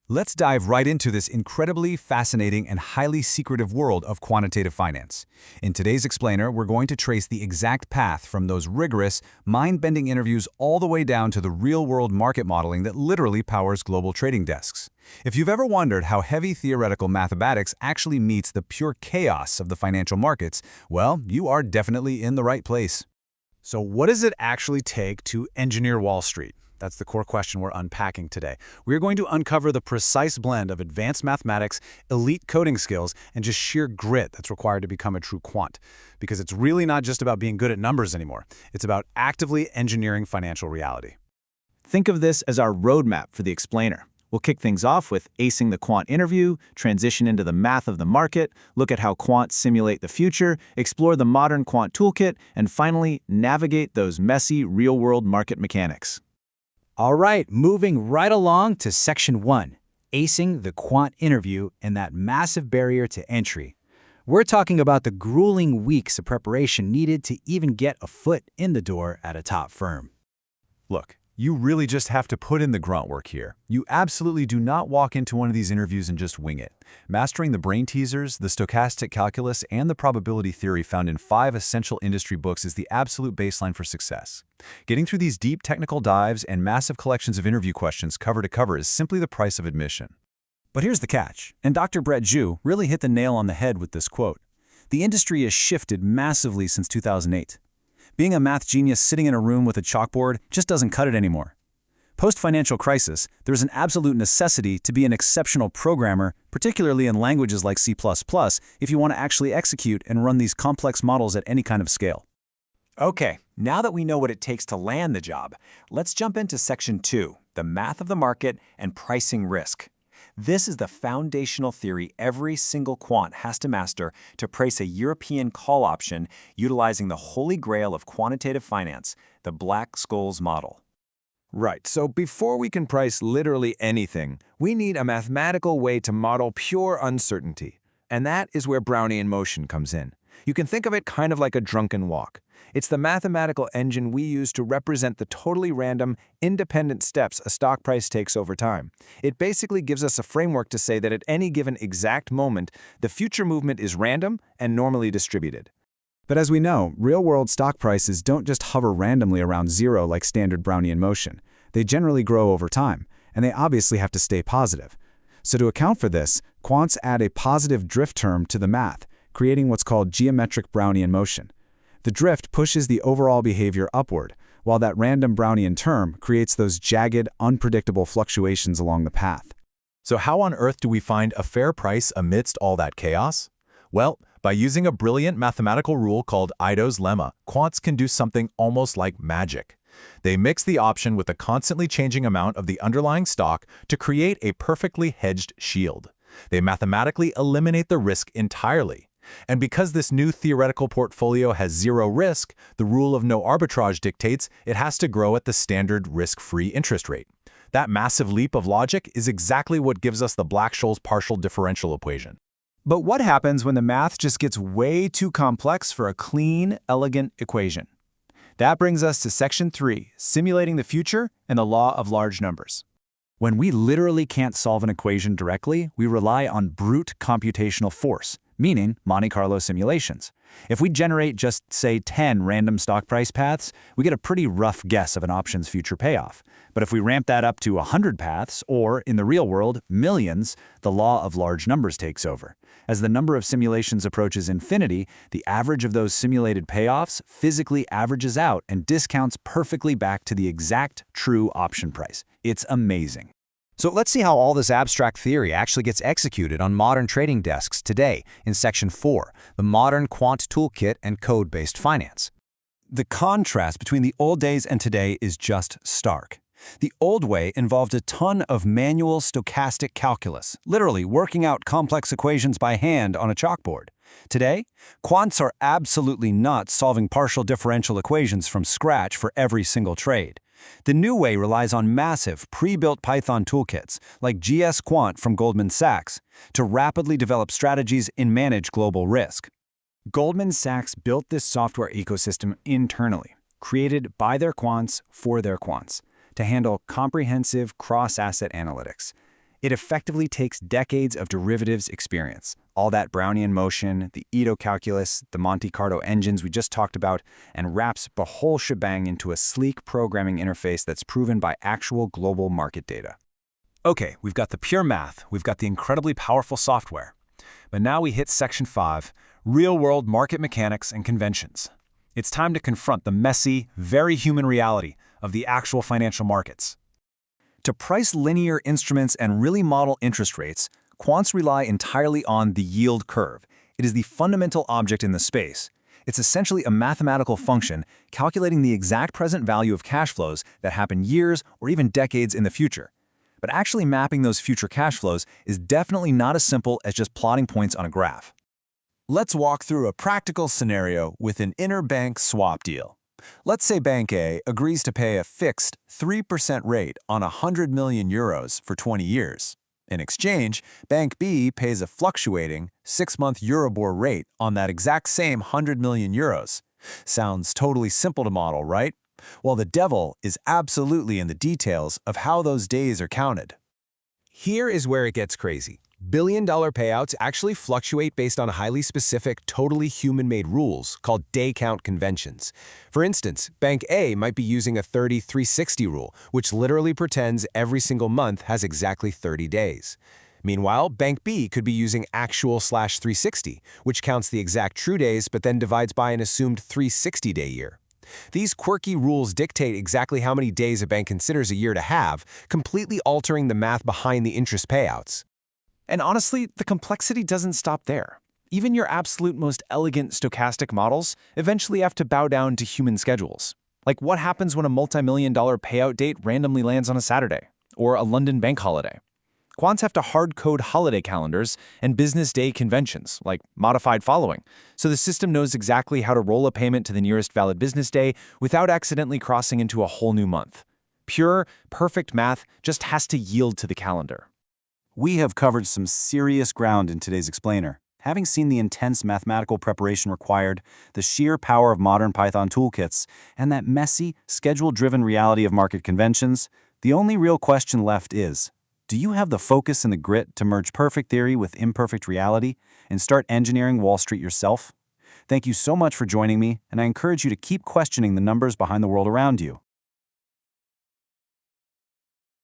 Let's dive right into this incredibly fascinating and highly secretive world of quantitative finance. In today's explainer, we're going to trace the exact path from those rigorous, mind-bending interviews all the way down to the real-world market modeling that literally powers global trading desks. If you've ever wondered how heavy theoretical mathematics actually meets the pure chaos of the financial markets, well, you are definitely in the right place. So what does it actually take to engineer Wall Street? That's the core question we're unpacking today. We're going to uncover the precise blend of advanced mathematics, elite coding skills, and just sheer grit that's required to become a true quant. Because it's really not just about being good at numbers anymore. It's about actively engineering financial reality. Think of this as our roadmap for the explainer. We'll kick things off with acing the quant interview, transition into the math of the market, look at how quants simulate the future, explore the modern quant toolkit, and finally, navigate those messy real-world market mechanics. All right, moving right along to Section 1, acing the quant interview and that massive barrier to entry. We're talking about the grueling weeks of preparation needed to even get a foot in the door at a top firm. Look, you really just have to put in the grunt work here. You absolutely do not walk into one of these interviews and just wing it. Mastering the brain teasers, the stochastic calculus, and the probability theory found in 5 essential industry books is the absolute baseline for success. Getting through these deep technical dives and massive collections of interview questions cover to cover is simply the price of admission. But here's the catch, and Dr. Brett Zhu really hit the nail on the head with this quote. The industry has shifted massively since 2008. Being a math genius sitting in a room with a chalkboard just doesn't cut it anymore. Post-financial crisis, there's an absolute necessity to be an exceptional programmer, particularly in languages like C++, if you want to actually execute and run these complex models at any kind of scale. Okay, now that we know what it takes to land the job, let's jump into Section 2, the math of the market and pricing risk. This is the foundational theory every single quant has to master to price a European call option utilizing the holy grail of quantitative finance, the Black-Scholes model. Right, so before we can price literally anything, we need a mathematical way to model pure uncertainty. And that is where Brownian motion comes in. You can think of it kind of like a drunken walk. It's the mathematical engine we use to represent the totally random, independent steps a stock price takes over time. It basically gives us a framework to say that at any given exact moment, the future movement is random and normally distributed. But as we know, real-world stock prices don't just hover randomly around zero like standard Brownian motion. They generally grow over time, and they obviously have to stay positive. So to account for this, quants add a positive drift term to the math, creating what's called geometric Brownian motion. The drift pushes the overall behavior upward, while that random Brownian term creates those jagged, unpredictable fluctuations along the path. So how on earth do we find a fair price amidst all that chaos? Well, by using a brilliant mathematical rule called Ito's lemma, quants can do something almost like magic. They mix the option with a constantly changing amount of the underlying stock to create a perfectly hedged shield. They mathematically eliminate the risk entirely. And because this new theoretical portfolio has zero risk, the rule of no arbitrage dictates it has to grow at the standard risk-free interest rate. That massive leap of logic is exactly what gives us the Black-Scholes partial differential equation. But what happens when the math just gets way too complex for a clean, elegant equation? That brings us to Section 3, simulating the future and the law of large numbers. When we literally can't solve an equation directly, we rely on brute computational force, meaning Monte Carlo simulations. If we generate just, say, 10 random stock price paths, we get a pretty rough guess of an option's future payoff. But if we ramp that up to 100 paths, or, in the real world, millions, the law of large numbers takes over. As the number of simulations approaches infinity, the average of those simulated payoffs physically averages out and discounts perfectly back to the exact true option price. It's amazing. So let's see how all this abstract theory actually gets executed on modern trading desks today in Section 4, the modern quant toolkit and code-based finance. The contrast between the old days and today is just stark. The old way involved a ton of manual stochastic calculus, literally working out complex equations by hand on a chalkboard. Today, quants are absolutely not solving partial differential equations from scratch for every single trade. The new way relies on massive, pre-built Python toolkits, like GS Quant from Goldman Sachs, to rapidly develop strategies and manage global risk. Goldman Sachs built this software ecosystem internally, created by their quants for their quants, to handle comprehensive cross-asset analytics. It effectively takes decades of derivatives experience, all that Brownian motion, the Ito calculus, the Monte Carlo engines we just talked about, and wraps the whole shebang into a sleek programming interface that's proven by actual global market data. Okay, we've got the pure math, we've got the incredibly powerful software. But now we hit Section 5, real-world market mechanics and conventions. It's time to confront the messy, very human reality of the actual financial markets. To price linear instruments and really model interest rates, quants rely entirely on the yield curve. It is the fundamental object in the space. It's essentially a mathematical function calculating the exact present value of cash flows that happen years or even decades in the future. But actually mapping those future cash flows is definitely not as simple as just plotting points on a graph. Let's walk through a practical scenario with an interbank swap deal. Let's say Bank A agrees to pay a fixed 3% rate on 100 million euros for 20 years. In exchange, Bank B pays a fluctuating 6-month Euribor rate on that exact same 100 million euros. Sounds totally simple to model, right? Well, the devil is absolutely in the details of how those days are counted. Here is where it gets crazy. Billion-dollar payouts actually fluctuate based on highly specific, totally human-made rules called day count conventions. For instance, Bank A might be using a 30-360 rule, which literally pretends every single month has exactly 30 days. Meanwhile, Bank B could be using actual/360, which counts the exact true days but then divides by an assumed 360-day year. These quirky rules dictate exactly how many days a bank considers a year to have, completely altering the math behind the interest payouts. And honestly, the complexity doesn't stop there. Even your absolute most elegant stochastic models eventually have to bow down to human schedules. Like what happens when a multi-million-dollar payout date randomly lands on a Saturday, or a London bank holiday? Quants have to hard-code holiday calendars and business day conventions, like modified following, so the system knows exactly how to roll a payment to the nearest valid business day without accidentally crossing into a whole new month. Pure, perfect math just has to yield to the calendar. We have covered some serious ground in today's explainer. Having seen the intense mathematical preparation required, the sheer power of modern Python toolkits, and that messy, schedule-driven reality of market conventions, the only real question left is, do you have the focus and the grit to merge perfect theory with imperfect reality and start engineering Wall Street yourself? Thank you so much for joining me, and I encourage you to keep questioning the numbers behind the world around you.